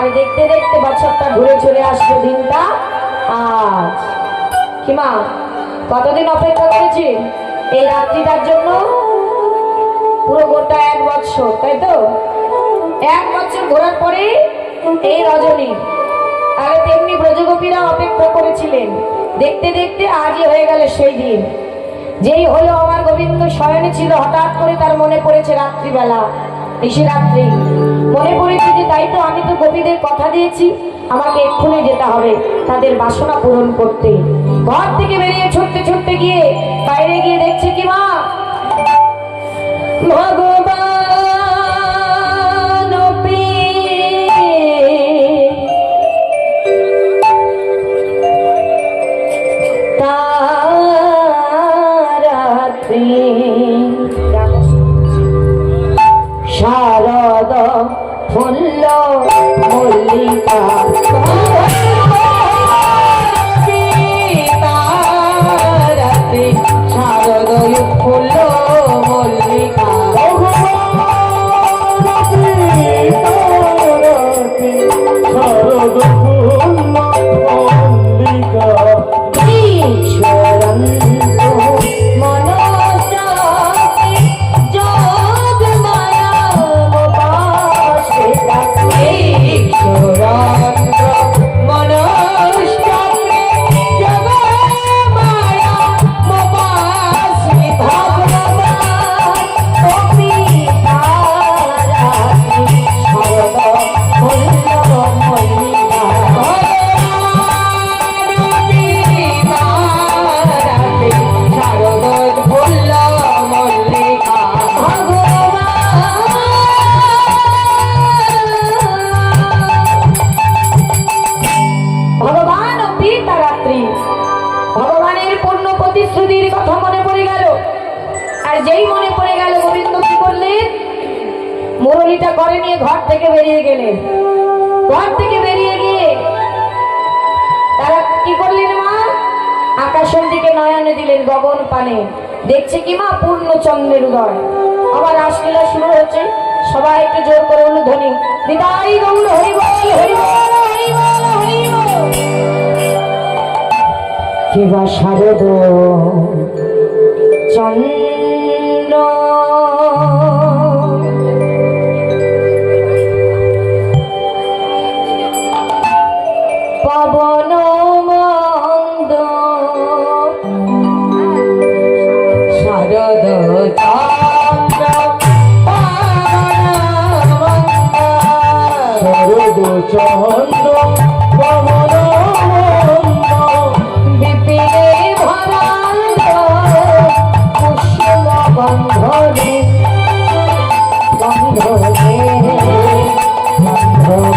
আর দেখতে দেখতে বছরটা ঘুরে চলে আসবে দিনটা আজ। কি মা, কতদিন অপেক্ষা করেছি এই রাত্রিটার জন্য? পুরো গোটা 1 বছর, তাই তো? 1 বছর ঘোরার পরে এই রজনী। আগে তেমনি ব্রজগোপীরা অপেক্ষা করেছিলেন, দেখতে দেখতে আজই হয়ে গেল সেই দিন। যেই হলো আমার গোবিন্দ শয়নে ছিল, হঠাৎ করে তার মনে পড়েছে রাত্রিবেলা, নিশিরাত্রি মনে পড়েছে যে তাই তো আমি তো গোপীদের কথা দিয়েছি, আমাকে এক্ষুনি যেতে হবে তাদের বাসনা পূরণ করতে। ঘর থেকে বেরিয়ে ছুটতে ছুটতে গিয়ে বাইরে গিয়ে দেখছে কি মা, ভগবান শারদ ফুল্ল মল্লিকা শারদ ফুল্ল মল্লিকা শারদ ফুল্ল মল্লিকা ঈশ্বরন্ত মনসাকে যোগ মায়া মপাসিতা। ঈশ্বরন্ত মনসাকে যোগ মায়া মপাসিতা। ভগবান ও পিতা রাত্রি শারদ ফুল্ল মল্লিকা। ভগবান ও পিতা রাত্রি, ভগবানের পূর্ণ প্রতিশ্রুতির কথা মনে পড়ে গেল। আর যেই মনে পড়ে গেল, গোবিন্দ কি করলেন? মুরলীটা করে নিয়ে ঘর থেকে বেরিয়ে গেলেন। ঘর থেকে বেরিয়ে গিয়ে তারা কি করলেন মা? আকাশের দিকে নয়নে দিলেন গগন পানে। দেখছে কি মা? পূর্ণ চন্দ্রের উদয়। আবার রাসলীলা শুরু হচ্ছে। সবাই একটু জোর করে হলো ধ্বনি, নিতাই গৌর হরি বল, হরি বল, হরি বল, হরি বল। কিবা শারদ চন্দ্র পবন মন্দ শারদ চন্দ্র পবন মন্দ শারদ চন্দ্র পবন মন্দ বিপিনে ভরাল কুসুম গন্ধরে গন্ধরে গন্ধরে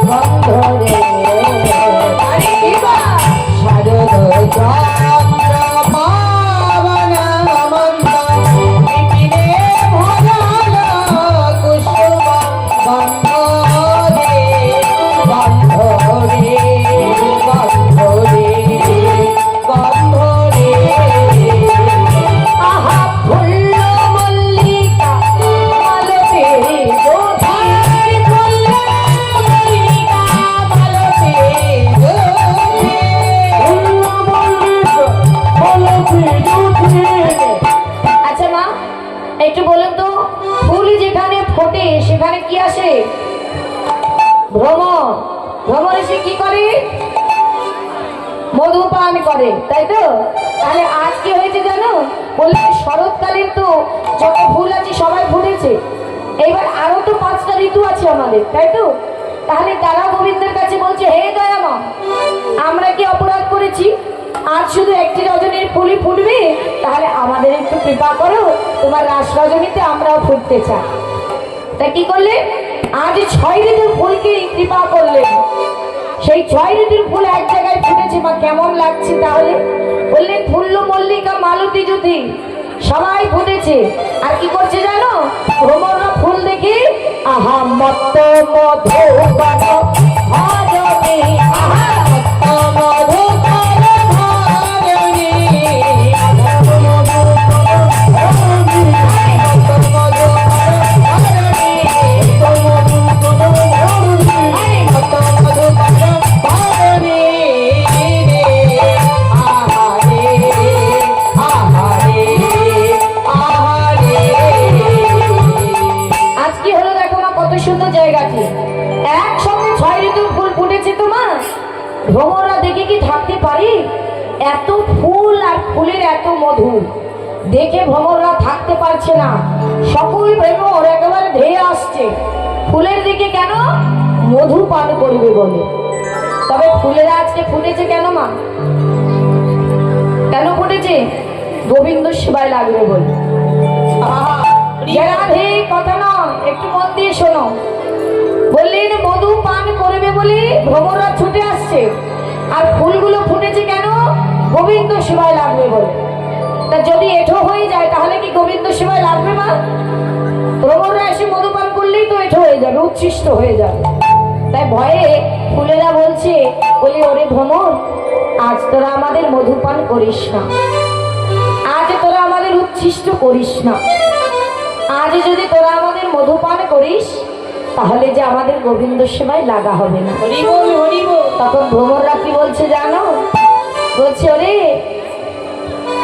গন্ধরে শারদ চন্দ্র পাবন মন্দ বিপিনে ভরাল কুসুম গন্ধরে গন্ধরে গন্ধরে গন্ধরে। আহা ফুল্ল মল্লিকা মালতে বোধাই, ফুল্ল মল্লিকা মালতে বোধাই। ফুল্ল মল্লিকা মালতে জুটে। আচ্ছা মা, একটু বলুন তো, ফুল যেখানে ফোটে সেখানে কি আসে? ভ্রমর। ভ্রমর এসে কি করে? মধু পান করে, তাই তো? তাহলে আজ কি হয়েছে জানো? বললে শরৎকালের তো যত ফুল আছে সবাই ফুটেছে। এইবার আরো তো 5টা ঋতু আছে আমাদের, তাই তো? তাহলে তারা গোবিন্দের কাছে বলছে, হে দয়ামা, আমরা কি অপরাধ করেছি? আজ শুধু একটি রজনীর ফুলই ফুটবে, তাহলে আমাদের একটু কৃপা করো, তোমার রাস রজনীতে আমরাও ফুটতে চাই। তা কি করলে? আজ 6 ঋতুর ফুলকে কৃপা করলেন। সেই 6 ঋতুর ফুল এক জায়গায় ফুটেছে। মা কেমন লাগছে তাহলে? বললেন ফুল্ল মল্লিকা মালতী জ্যোতি, সবাই ফুটেছে। আর কি করছে জানো? ভ্রমররা ফুল দেখে আহা মত্ত মধু পান ভজনে, আহা মত্ত মধু পান ভজনে, মধু মধু মধু সুন্দর জায়গাটি, একসঙ্গে 6 ঋতুর ফুল ফুটেছে তো মা। ভ্রমররা দেখে কি থাকতে পারি? এত ফুল আর ফুলের এত মধু দেখে ভ্রমররা থাকতে পারছে না। সকল ভ্রমর একেবারে ধেয়ে আসছে ফুলের দিকে, কেন? মধু পান করবে বলে। তবে ফুলেরা আজকে ফুটেছে কেন মা? কেন ফুটেছে? গোবিন্দ সেবায় লাগবে বলে। রাধে কথা নয়, একটু মন দিয়ে শোনো। বললেন মধু পান করবে বলে ভ্রমররা ছুটে আসছে, আর ফুলগুলো ফুটেছে কেন? গোবিন্দ সেবায় লাগবে বলে। তা যদি এঠো হয়ে যায় তাহলে কি গোবিন্দ সেবায় লাগবে মা? ভ্রমররা এসে মধু পান করলেই তো এঠো হয়ে যাবে, উচ্ছিষ্ট হয়ে যাবে। তাই ভয়ে ফুলেরা বলছে, বলি ওরে ভ্রমর, আজ তোরা আমাদের মধু পান করিস না, আজ তোরা আমাদের উচ্ছিষ্ট করিস না। আজ যদি তোরা আমাদের মধু পান করিস তাহলে যে আমাদের গোবিন্দ সেবায় লাগা হবে না। তখন ভ্রমররা কি বলছে জানো? বলছে ওরে,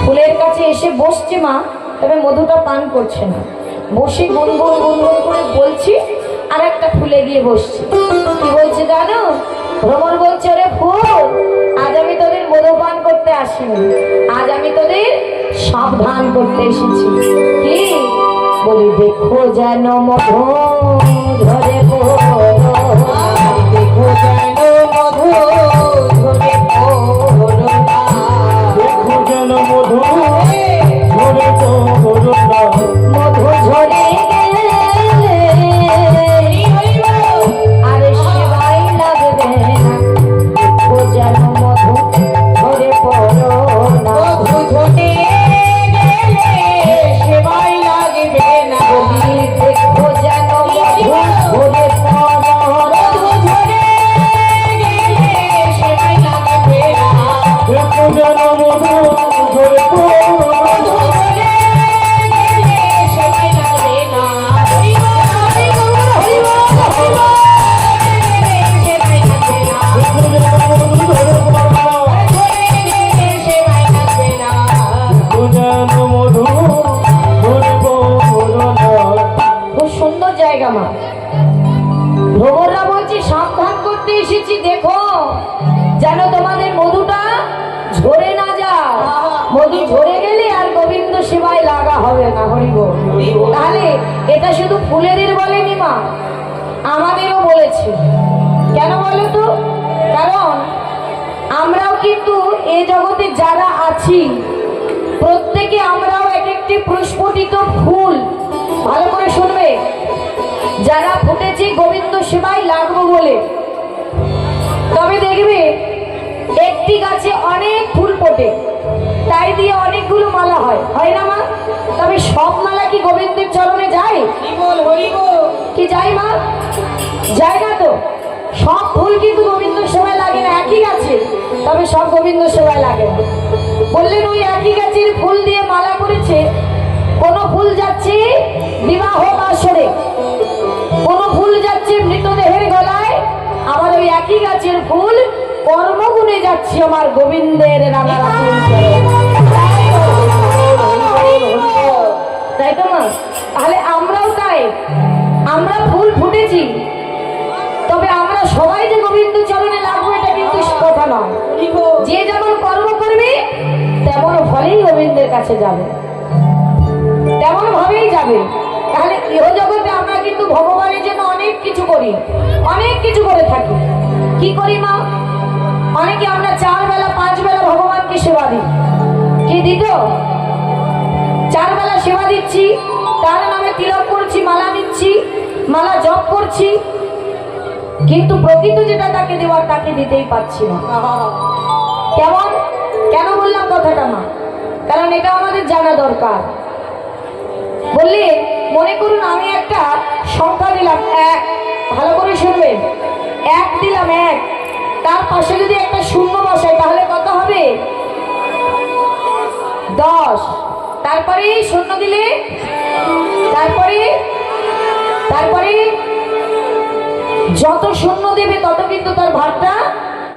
ফুলের কাছে এসে বসছে মা, তবে মধুটা পান করছে না। বসে গুনগুন গুনগুন করে বলছি, আর একটা ফুলে গিয়ে বসছে। কি বলছে জানো? ভ্রমর বলছে ওরে ফুল, আজ আমি তোদের মধু পান করতে আসিনি, আজ আমি তোদের সাবধান করতে এসেছি। কি বলি? দেখো যেন মধু ধরে পড়ো, দেখো যেন মধু ধরে পড়ো না, দেখো যেন মধু ঝরে পড়ো না, মধু ঝরে গেলে আরে সেবাই লাগবে না। দেখো যেন মধু ঝরে পড়ো না, মধু ঝরে গেলে সেবাই লাগবে না। বলি দেখো যেন মধু ঝরে পড়ো, মধু ঝরে গেলে সেবাই লাগবে না। দেখো যেন মধু ঝরে পড়ো না, দেখো যেন মধু ঝরে পড়ো না, দেখো যেন মধু ঝরে পড়ো না। খুব সুন্দর জায়গা মা। ভ্রমররা বলছি সাবধান করতে এসেছি, দেখো যেন তোমাদের মধুটা ঝরে না যায়। মধু ঝরে গেলে আর গোবিন্দ সেবায় লাগা হবে না। হরিব। তাহলে এটা শুধু ফুলেদের বলেনি মা, আমাদেরও বলেছে। কেন বলো তো? কারণ আমরাও কিন্তু এ জগতে যারা আছি প্রত্যেকে আমরাও এক একটি প্রস্ফুটিত ফুল। ভালো করে শুনবে, যারা ফুটেছে গোবিন্দ সেবায় লাগবো বলে। তবে দেখবে একটি গাছে অনেক ফুল ফোটে, তাই দিয়ে অনেকগুলো মালা হয়, হয় না মা? তবে সব মালা কি গোবিন্দের চরণে যায়? কি যায় মা? যায় না তো। সব ফুল কিন্তু গোবিন্দ সেবায় লাগে না। একই গাছে, তবে সব গোবিন্দ সেবায় লাগে না। বললেন ওই একই গাছের ফুল দিয়ে মালা করেছে, কোন ফুল যাচ্ছে বিবাহ বাসরে, কোন ফুল যাচ্ছে মৃতদেহের গলায়, আবার ওই একই গাছের ফুল কর্মগুণে যাচ্ছে আমার গোবিন্দের রাঙারা ফুল। তাই তো মা? তাহলে আমরাও তাই, আমরা ফুল ফুটেছি, তবে আমরা সবাই যে গোবিন্দ চরণে লাগবো এটা কিন্তু কথা নয়। যে যেমন কর্ম করবে তেমন ফলেই গোবিন্দের কাছে যাবে, তেমন ভাবেই যাবে। তাহলে ইহ জগতে আমরা কিন্তু ভগবানের জন্য অনেক কিছু করি, অনেক কিছু করে থাকি। কি করি মা? অনেকে আমরা 4 বেলা 5 বেলা ভগবানকে সেবা দিই। কি দিত? 4 বেলা সেবা দিচ্ছি, তার নামে তিলক করছি, মালা দিচ্ছি, মালা জপ করছি, কিন্তু প্রকৃত যেটা তাকে দেওয়ার তাকে দিতেই পারছি না। কেমন? কেন বললাম কথাটা মা? কারণ এটা আমাদের জানা দরকার। বললে মনে করুন আমি একটা সংখ্যা দিলাম 1, ভালো করে শুনবেন, 1 দিলাম 1, তার পাশে যদি একটা শূন্য বসাই তাহলে কত হবে? 10। তারপরে শূন্য দিলে, তারপরে যত শূন্য দেবে তত